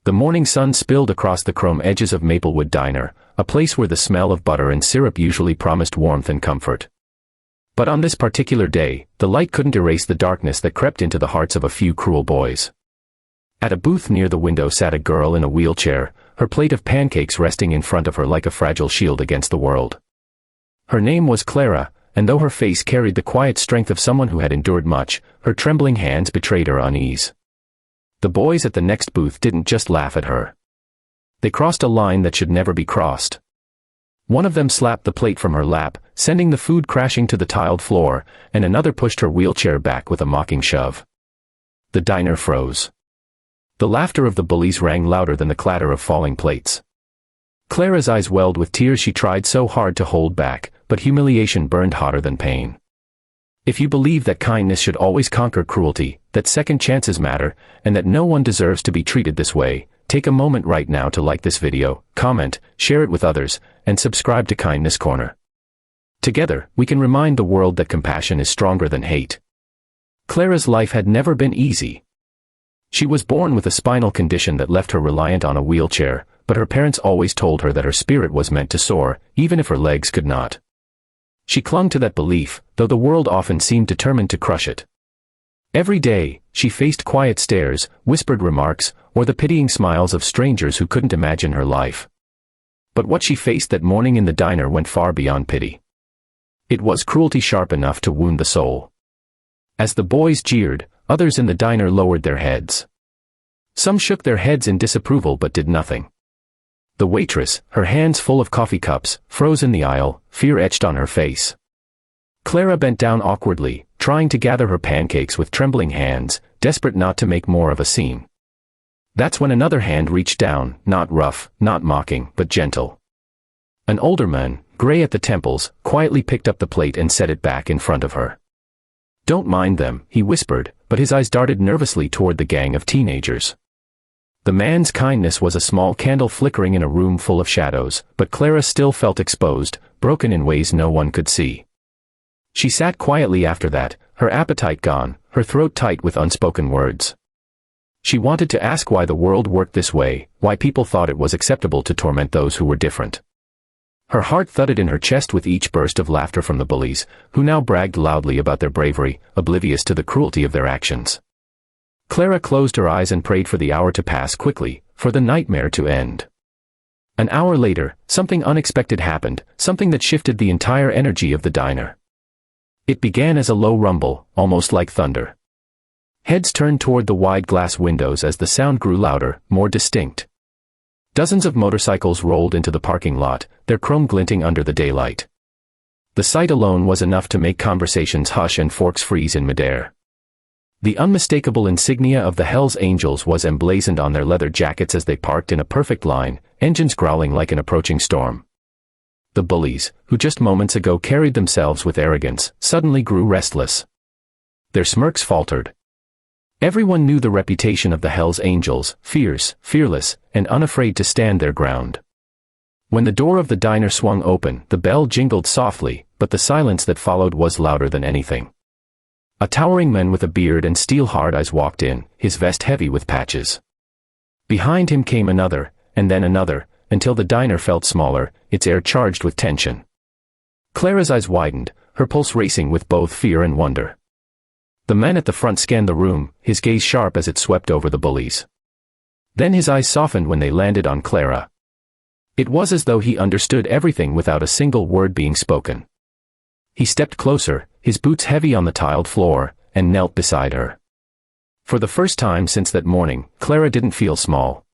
The morning sun spilled across the chrome edges of Maplewood Diner, a place where the smell of butter and syrup usually promised warmth and comfort. But on this particular day, the light couldn't erase the darkness that crept into the hearts of a few cruel boys. At a booth near the window sat a girl in a wheelchair, her plate of pancakes resting in front of her like a fragile shield against the world. Her name was Clara, and though her face carried the quiet strength of someone who had endured much, her trembling hands betrayed her unease. The boys at the next booth didn't just laugh at her. They crossed a line that should never be crossed. One of them slapped the plate from her lap, sending the food crashing to the tiled floor, and another pushed her wheelchair back with a mocking shove. The diner froze. The laughter of the bullies rang louder than the clatter of falling plates. Clara's eyes welled with tears she tried so hard to hold back, but humiliation burned hotter than pain. If you believe that kindness should always conquer cruelty, that second chances matter, and that no one deserves to be treated this way, take a moment right now to like this video, comment, share it with others, and subscribe to Kindness Corner. Together, we can remind the world that compassion is stronger than hate. Clara's life had never been easy. She was born with a spinal condition that left her reliant on a wheelchair, but her parents always told her that her spirit was meant to soar, even if her legs could not. She clung to that belief, though the world often seemed determined to crush it. Every day, she faced quiet stares, whispered remarks, or the pitying smiles of strangers who couldn't imagine her life. But what she faced that morning in the diner went far beyond pity. It was cruelty sharp enough to wound the soul. As the boys jeered, others in the diner lowered their heads. Some shook their heads in disapproval but did nothing. The waitress, her hands full of coffee cups, froze in the aisle, fear etched on her face. Clara bent down awkwardly, trying to gather her pancakes with trembling hands, desperate not to make more of a scene. That's when another hand reached down, not rough, not mocking, but gentle. An older man, gray at the temples, quietly picked up the plate and set it back in front of her. "Don't mind them," he whispered, but his eyes darted nervously toward the gang of teenagers. The man's kindness was a small candle flickering in a room full of shadows, but Clara still felt exposed, broken in ways no one could see. She sat quietly after that, her appetite gone, her throat tight with unspoken words. She wanted to ask why the world worked this way, why people thought it was acceptable to torment those who were different. Her heart thudded in her chest with each burst of laughter from the bullies, who now bragged loudly about their bravery, oblivious to the cruelty of their actions. Clara closed her eyes and prayed for the hour to pass quickly, for the nightmare to end. An hour later, something unexpected happened, something that shifted the entire energy of the diner. It began as a low rumble, almost like thunder. Heads turned toward the wide glass windows as the sound grew louder, more distinct. Dozens of motorcycles rolled into the parking lot, their chrome glinting under the daylight. The sight alone was enough to make conversations hush and forks freeze in midair. The unmistakable insignia of the Hells Angels was emblazoned on their leather jackets as they parked in a perfect line, engines growling like an approaching storm. The bullies, who just moments ago carried themselves with arrogance, suddenly grew restless. Their smirks faltered. Everyone knew the reputation of the Hells Angels, fierce, fearless, and unafraid to stand their ground. When the door of the diner swung open, the bell jingled softly, but the silence that followed was louder than anything. A towering man with a beard and steel-hard eyes walked in, his vest heavy with patches. Behind him came another, and then another, until the diner felt smaller, its air charged with tension. Clara's eyes widened, her pulse racing with both fear and wonder. The man at the front scanned the room, his gaze sharp as it swept over the bullies. Then his eyes softened when they landed on Clara. It was as though he understood everything without a single word being spoken. He stepped closer, his boots heavy on the tiled floor, and knelt beside her. For the first time since that morning, Clara didn't feel small.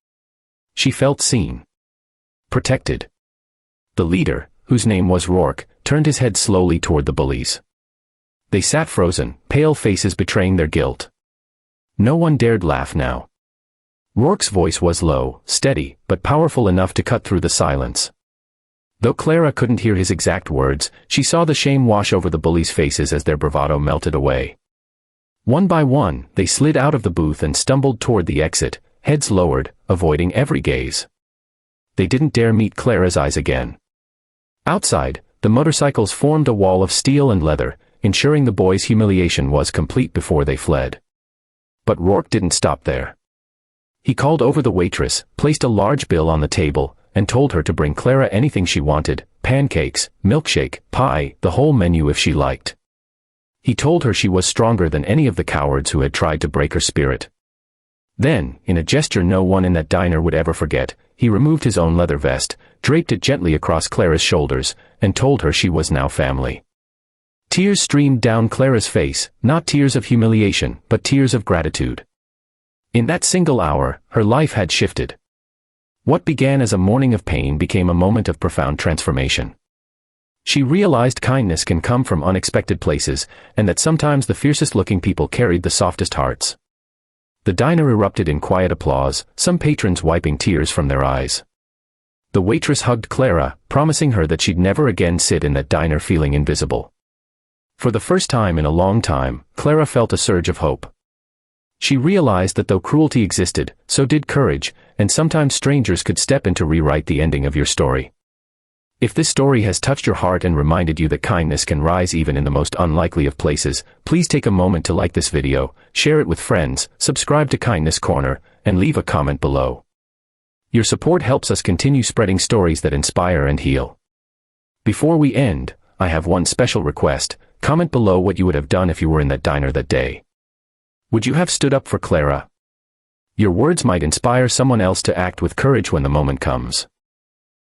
She felt seen. Protected. The leader, whose name was Rourke, turned his head slowly toward the bullies. They sat frozen, pale faces betraying their guilt. No one dared laugh now. Rourke's voice was low, steady, but powerful enough to cut through the silence. Though Clara couldn't hear his exact words, she saw the shame wash over the bullies' faces as their bravado melted away. One by one, they slid out of the booth and stumbled toward the exit, heads lowered, avoiding every gaze. They didn't dare meet Clara's eyes again. Outside, the motorcycles formed a wall of steel and leather, ensuring the boys' humiliation was complete before they fled. But Rourke didn't stop there. He called over the waitress, placed a large bill on the table, and told her to bring Clara anything she wanted, pancakes, milkshake, pie, the whole menu if she liked. He told her she was stronger than any of the cowards who had tried to break her spirit. Then, in a gesture no one in that diner would ever forget, he removed his own leather vest, draped it gently across Clara's shoulders, and told her she was now family. Tears streamed down Clara's face, not tears of humiliation, but tears of gratitude. In that single hour, her life had shifted. What began as a morning of pain became a moment of profound transformation. She realized kindness can come from unexpected places, and that sometimes the fiercest-looking people carried the softest hearts. The diner erupted in quiet applause, some patrons wiping tears from their eyes. The waitress hugged Clara, promising her that she'd never again sit in that diner feeling invisible. For the first time in a long time, Clara felt a surge of hope. She realized that though cruelty existed, so did courage, and sometimes strangers could step in to rewrite the ending of your story. If this story has touched your heart and reminded you that kindness can rise even in the most unlikely of places, please take a moment to like this video, share it with friends, subscribe to Kindness Corner, and leave a comment below. Your support helps us continue spreading stories that inspire and heal. Before we end, I have one special request. Comment below what you would have done if you were in that diner that day. Would you have stood up for Clara? Your words might inspire someone else to act with courage when the moment comes.